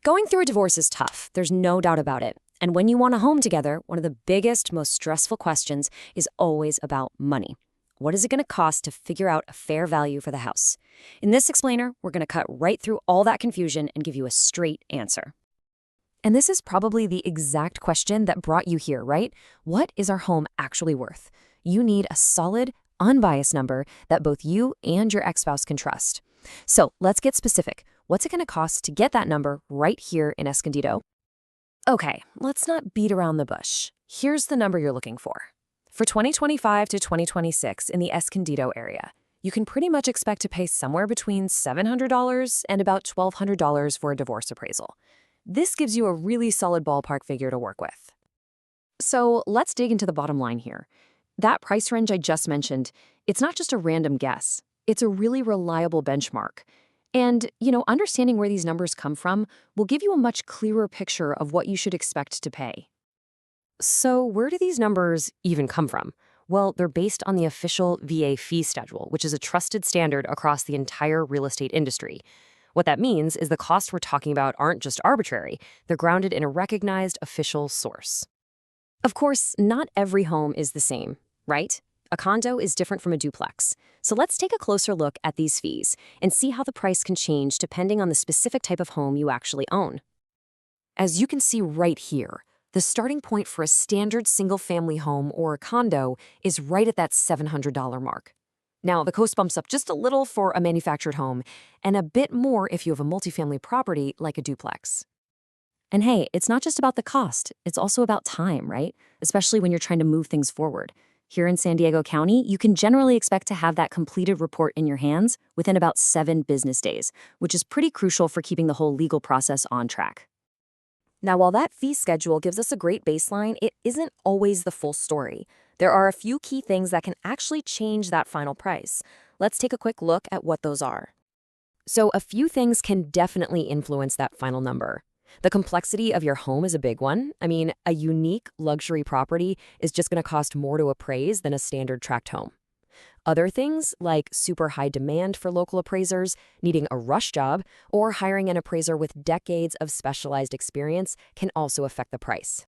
Going through a divorce is tough, there's no doubt about it. And when you want a home together, one of the biggest, most stressful questions is always about money. What is it going to cost to figure out a fair value for the house? In this explainer, we're going to cut right through all that confusion and give you a straight answer. And this is probably the exact question that brought you here, right? What is our home actually worth? You need a solid, unbiased number that both you and your ex-spouse can trust. So let's get specific. What's it going to cost to get that number right here in Escondido? Okay, let's not beat around the bush. Here's the number you're looking for. For 2025 to 2026 in the Escondido area, you can pretty much expect to pay somewhere between $700 and about $1,200 for a divorce appraisal. This gives you a really solid ballpark figure to work with. So let's dig into the bottom line here. That price range I just mentioned, it's not just a random guess. It's a really reliable benchmark. And, understanding where these numbers come from will give you a much clearer picture of what you should expect to pay. So where do these numbers even come from? Well, they're based on the official VA fee schedule, which is a trusted standard across the entire real estate industry. What that means is the costs we're talking about aren't just arbitrary. They're grounded in a recognized official source. Of course, not every home is the same, right? A condo is different from a duplex. So let's take a closer look at these fees and see how the price can change depending on the specific type of home you actually own. As you can see right here, the starting point for a standard single-family home or a condo is right at that $700 mark. Now, the cost bumps up just a little for a manufactured home and a bit more if you have a multifamily property like a duplex. And hey, it's not just about the cost, it's also about time, right? Especially when you're trying to move things forward. Here in San Diego County, you can generally expect to have that completed report in your hands within about 7 business days, which is pretty crucial for keeping the whole legal process on track. Now, while that fee schedule gives us a great baseline, it isn't always the full story. There are a few key things that can actually change that final price. Let's take a quick look at what those are. So a few things can definitely influence that final number. The complexity of your home is a big one. I mean, a unique luxury property is just going to cost more to appraise than a standard tract home. Other things, like super high demand for local appraisers, needing a rush job, or hiring an appraiser with decades of specialized experience, can also affect the price.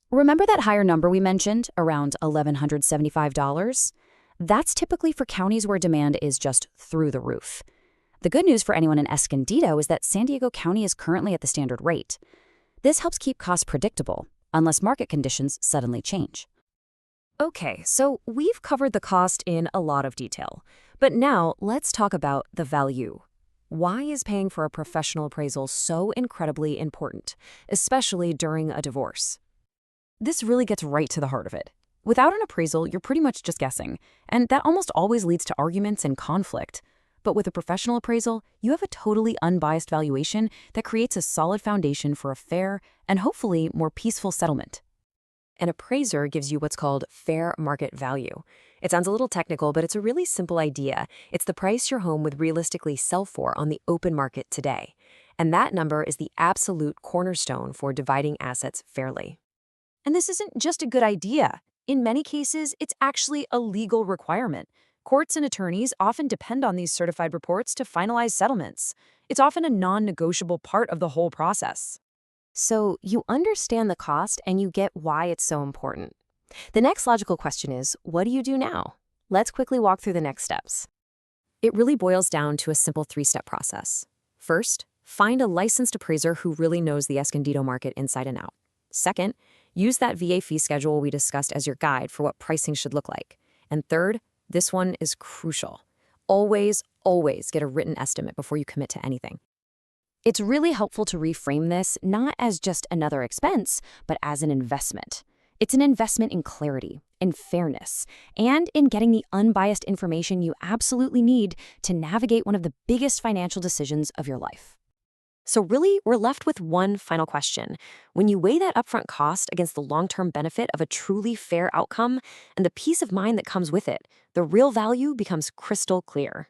Remember that higher number we mentioned, around $1,175? That's typically for counties where demand is just through the roof. The good news for anyone in Escondido is that San Diego County is currently at the standard rate. This helps keep costs predictable, unless market conditions suddenly change. Okay, so we've covered the cost in a lot of detail. But now let's talk about the value. Why is paying for a professional appraisal so incredibly important, especially during a divorce? This really gets right to the heart of it. Without an appraisal, you're pretty much just guessing, and that almost always leads to arguments and conflict. But with a professional appraisal, you have a totally unbiased valuation that creates a solid foundation for a fair and hopefully more peaceful settlement. An appraiser gives you what's called fair market value. It sounds a little technical, but it's a really simple idea. It's the price your home would realistically sell for on the open market today. And that number is the absolute cornerstone for dividing assets fairly. And this isn't just a good idea. In many cases, it's actually a legal requirement. Courts and attorneys often depend on these certified reports to finalize settlements. It's often a non-negotiable part of the whole process. So you understand the cost and you get why it's so important. The next logical question is, what do you do now? Let's quickly walk through the next steps. It really boils down to a simple 3-step process. First, find a licensed appraiser who really knows the Escondido market inside and out. Second, use that VA fee schedule we discussed as your guide for what pricing should look like. And third, this one is crucial. Always get a written estimate before you commit to anything. It's really helpful to reframe this not as just another expense, but as an investment. It's an investment in clarity, in fairness, and in getting the unbiased information you absolutely need to navigate one of the biggest financial decisions of your life. So really, we're left with one final question. When you weigh that upfront cost against the long-term benefit of a truly fair outcome and the peace of mind that comes with it, the real value becomes crystal clear.